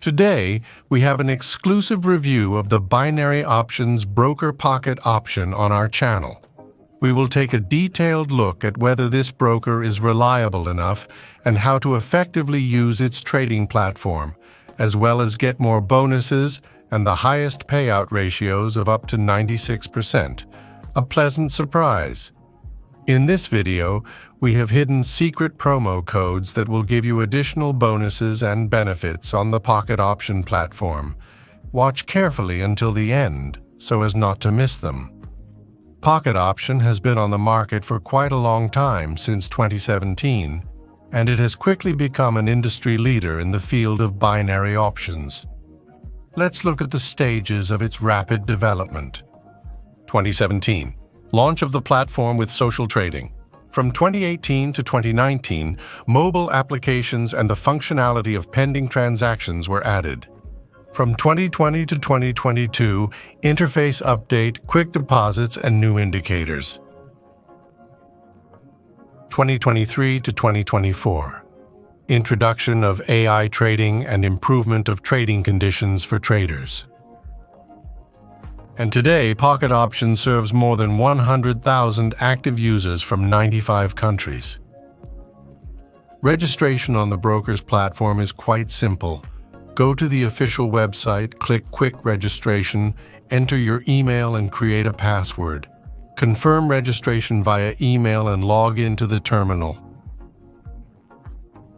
Today, we have an exclusive review of the binary options broker Pocket Option on our channel. We will take a detailed look at whether this broker is reliable enough and how to effectively use its trading platform, as well as get more bonuses and the highest payout ratios of up to 96%. A pleasant surprise. In this video, we have hidden secret promo codes that will give you additional bonuses and benefits on the Pocket Option platform. Watch carefully until the end so as not to miss them. Pocket Option has been on the market for quite a long time, since 2017, and it has quickly become an industry leader in the field of binary options. Let's look at the stages of its rapid development. 2017. Launch of the platform with social trading. From 2018 to 2019, mobile applications and the functionality of pending transactions were added. From 2020 to 2022, interface update, quick deposits, and new indicators. 2023 to 2024. Introduction of AI trading and improvement of trading conditions for traders. And today, Pocket Option serves more than 100,000 active users from 95 countries. Registration on the broker's platform is quite simple. Go to the official website, click Quick Registration, enter your email and create a password. Confirm registration via email and log into the terminal.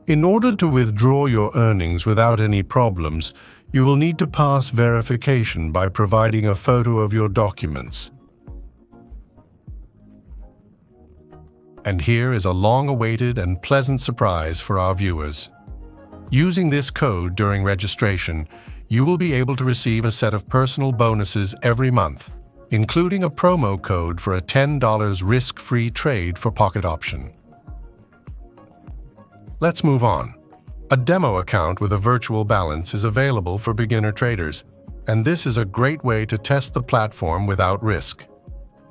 In order to withdraw your earnings without any problems, you will need to pass verification by providing a photo of your documents. And here is a long-awaited and pleasant surprise for our viewers. Using this code during registration, you will be able to receive a set of personal bonuses every month, including a promo code for a $10 risk-free trade for Pocket Option. Let's move on. A demo account with a virtual balance is available for beginner traders, and this is a great way to test the platform without risk.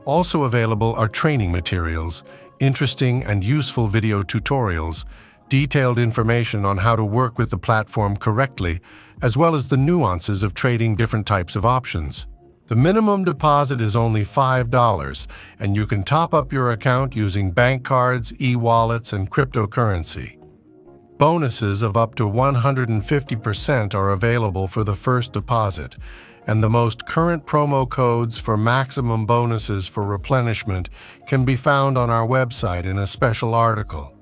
Also available are training materials, interesting and useful video tutorials, detailed information on how to work with the platform correctly, as well as the nuances of trading different types of options. The minimum deposit is only $5, and you can top up your account using bank cards, e-wallets, and cryptocurrency. Bonuses of up to 150% are available for the first deposit, and the most current promo codes for maximum bonuses for replenishment can be found on our website in a special article.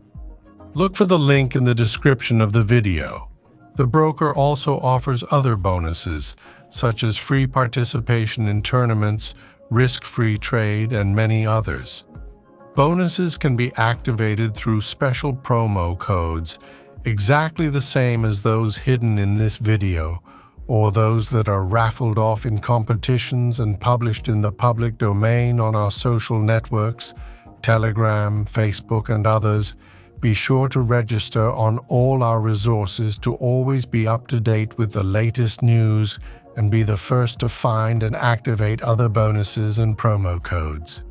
Look for the link in the description of the video. The broker also offers other bonuses, such as free participation in tournaments, risk-free trade, and many others. Bonuses can be activated through special promo codes, exactly the same as those hidden in this video, or those that are raffled off in competitions and published in the public domain on our social networks, Telegram, Facebook, and others. Be sure to register on all our resources to always be up to date with the latest news and be the first to find and activate other bonuses and promo codes.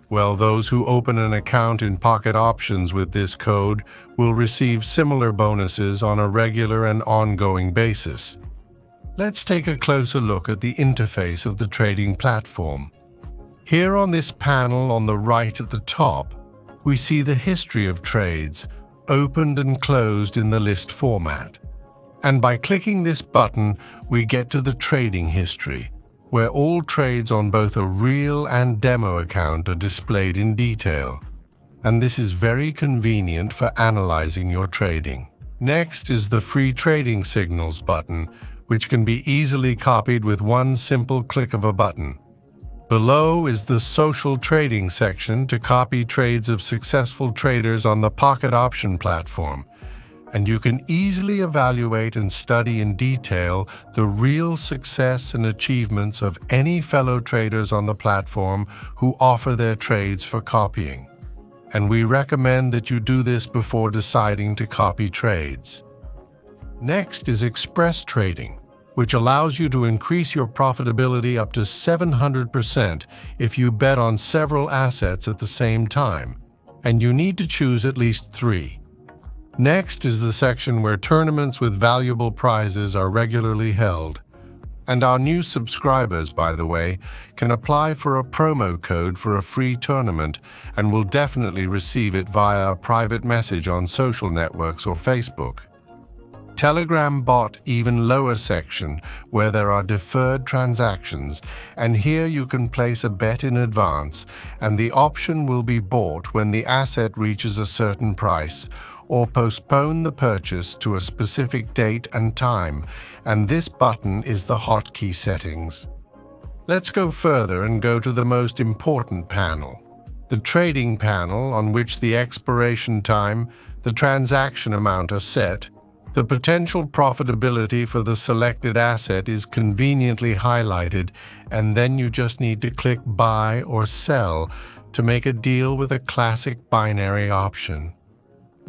Well, those who open an account in Pocket Options with this code will receive similar bonuses on a regular and ongoing basis. Let's take a closer look at the interface of the trading platform. Here on this panel on the right at the top, we see the history of trades, opened and closed in the list format. And by clicking this button, we get to the trading history, where all trades on both a real and demo account are displayed in detail. And this is very convenient for analyzing your trading. Next is the Free Trading Signals button, which can be easily copied with one simple click of a button. Below is the Social Trading section to copy trades of successful traders on the Pocket Option platform, and you can easily evaluate and study in detail the real success and achievements of any fellow traders on the platform who offer their trades for copying. And we recommend that you do this before deciding to copy trades. Next is Express Trading, which allows you to increase your profitability up to 700% if you bet on several assets at the same time, and you need to choose at least 3. Next is the section where tournaments with valuable prizes are regularly held. And our new subscribers, by the way, can apply for a promo code for a free tournament and will definitely receive it via a private message on social networks or Facebook. Telegram bot even lower section where there are deferred transactions, and here you can place a bet in advance and the option will be bought when the asset reaches a certain price, or postpone the purchase to a specific date and time, and this button is the hotkey settings. Let's go further and go to the most important panel, the trading panel, on which the expiration time, the transaction amount are set. The potential profitability for the selected asset is conveniently highlighted, and then you just need to click buy or sell to make a deal with a classic binary option.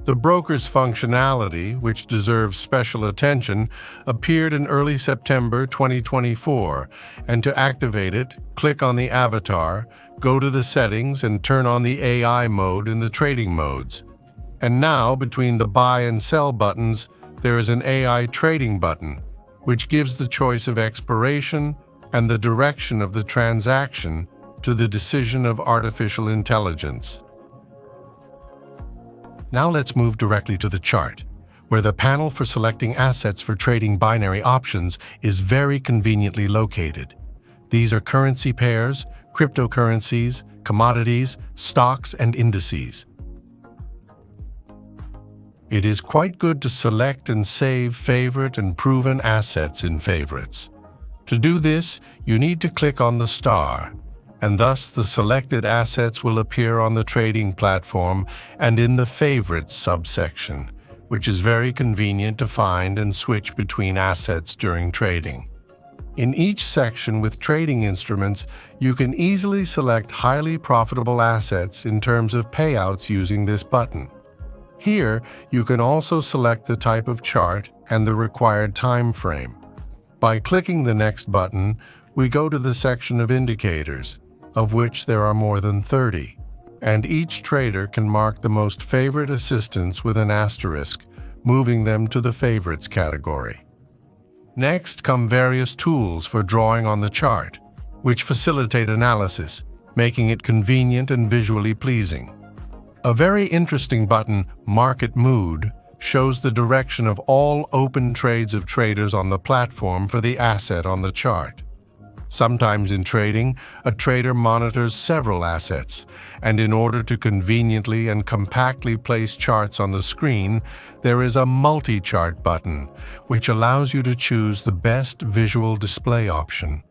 The broker's functionality, which deserves special attention, appeared in early September 2024, and to activate it, click on the avatar, go to the settings and turn on the AI mode in the trading modes. And now, between the buy and sell buttons, there is an AI trading button, which gives the choice of expiration and the direction of the transaction to the decision of artificial intelligence. Now let's move directly to the chart, where the panel for selecting assets for trading binary options is very conveniently located. These are currency pairs, cryptocurrencies, commodities, stocks, and indices. It is quite good to select and save favorite and proven assets in favorites. To do this, you need to click on the star, and thus the selected assets will appear on the trading platform and in the favorites subsection, which is very convenient to find and switch between assets during trading. In each section with trading instruments, you can easily select highly profitable assets in terms of payouts using this button. Here, you can also select the type of chart and the required time frame. By clicking the next button, we go to the section of indicators, of which there are more than 30, and each trader can mark the most favorite assistants with an asterisk, moving them to the favorites category. Next come various tools for drawing on the chart, which facilitate analysis, making it convenient and visually pleasing. A very interesting button, Market Mood, shows the direction of all open trades of traders on the platform for the asset on the chart. Sometimes in trading, a trader monitors several assets, and in order to conveniently and compactly place charts on the screen, there is a multi-chart button, which allows you to choose the best visual display option.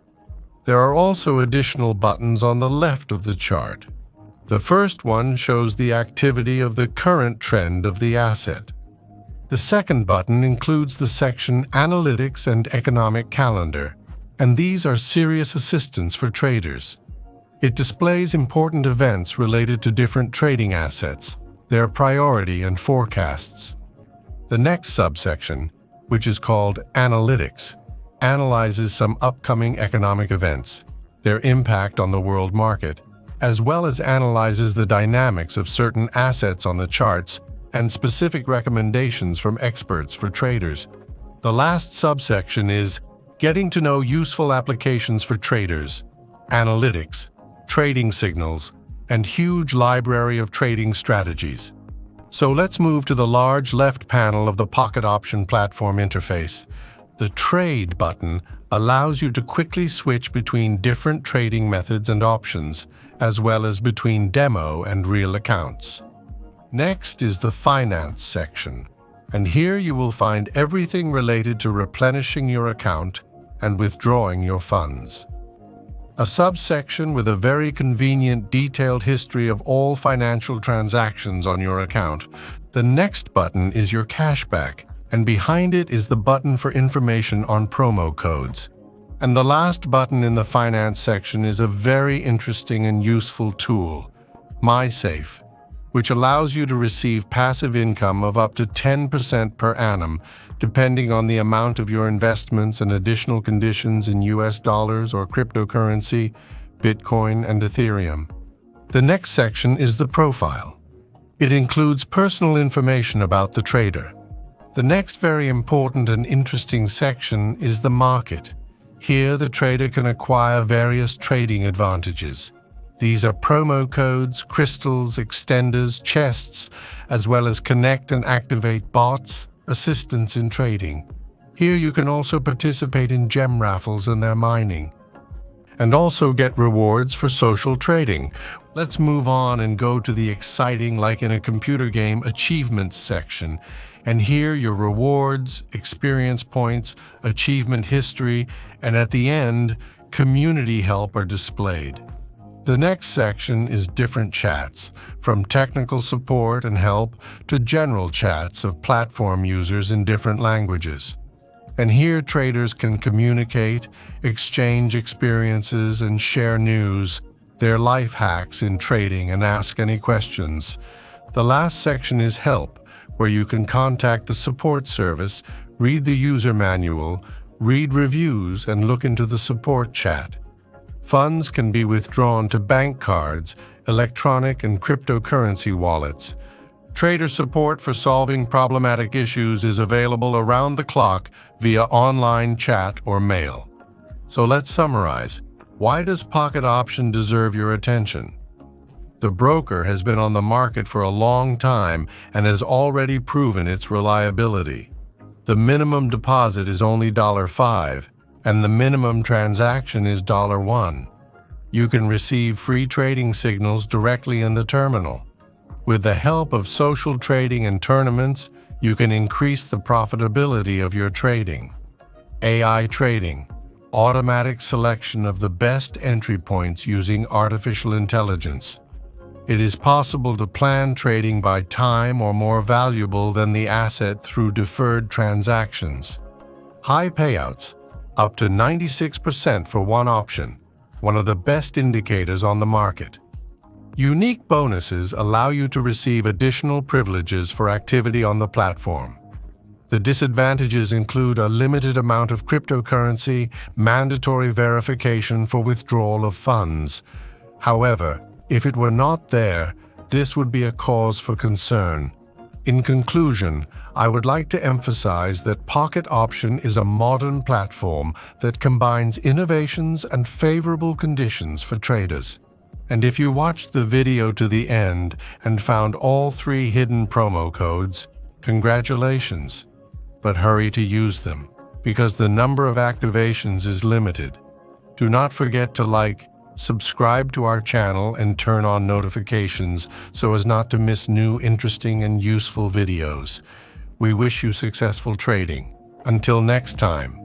There are also additional buttons on the left of the chart. The first one shows the activity of the current trend of the asset. The second button includes the section Analytics and Economic Calendar, and these are serious assistants for traders. It displays important events related to different trading assets, their priority and forecasts. The next subsection, which is called Analytics, analyzes some upcoming economic events, their impact on the world market, as well as analyzes the dynamics of certain assets on the charts and specific recommendations from experts for traders. The last subsection is Getting to know useful applications for traders, analytics, trading signals, and huge library of trading strategies. So let's move to the large left panel of the Pocket Option platform interface. The Trade button allows you to quickly switch between different trading methods and options, as well as between demo and real accounts. Next is the Finance section, and here you will find everything related to replenishing your account and withdrawing your funds. A subsection with a very convenient detailed history of all financial transactions on your account. The next button is your cashback, and behind it is the button for information on promo codes. And the last button in the Finance section is a very interesting and useful tool, MySafe, which allows you to receive passive income of up to 10% per annum, depending on the amount of your investments and additional conditions in US dollars or cryptocurrency, Bitcoin, and Ethereum. The next section is the profile. It includes personal information about the trader. The next very important and interesting section is the market. Here, the trader can acquire various trading advantages. These are promo codes, crystals, extenders, chests, as well as connect and activate bots, assistance in trading. Here you can also participate in gem raffles and their mining, and also get rewards for social trading. Let's move on and go to the exciting, like in a computer game, achievements section. And here your rewards, experience points, achievement history, and at the end, community help are displayed. The next section is different chats, from technical support and help to general chats of platform users in different languages. And here traders can communicate, exchange experiences, and share news, their life hacks in trading, and ask any questions. The last section is help, where you can contact the support service, read the user manual, read reviews, and look into the support chat. Funds can be withdrawn to bank cards, electronic and cryptocurrency wallets. Trader support for solving problematic issues is available around the clock via online chat or mail. So let's summarize. Why does Pocket Option deserve your attention? The broker has been on the market for a long time and has already proven its reliability. The minimum deposit is only $5, and the minimum transaction is $1. You can receive free trading signals directly in the terminal. With the help of social trading and tournaments, you can increase the profitability of your trading. AI trading, automatic selection of the best entry points using artificial intelligence. It is possible to plan trading by time or more valuable than the asset through deferred transactions. High payouts, up to 96% for one option, one of the best indicators on the market. Unique bonuses allow you to receive additional privileges for activity on the platform. The disadvantages include a limited amount of cryptocurrency, mandatory verification for withdrawal of funds. However, if it were not there, this would be a cause for concern. In conclusion, I would like to emphasize that Pocket Option is a modern platform that combines innovations and favorable conditions for traders. And if you watched the video to the end and found all 3 hidden promo codes, congratulations. But hurry to use them, because the number of activations is limited. Do not forget to like, subscribe to our channel, and turn on notifications so as not to miss new, interesting, and useful videos. We wish you successful trading. Until next time.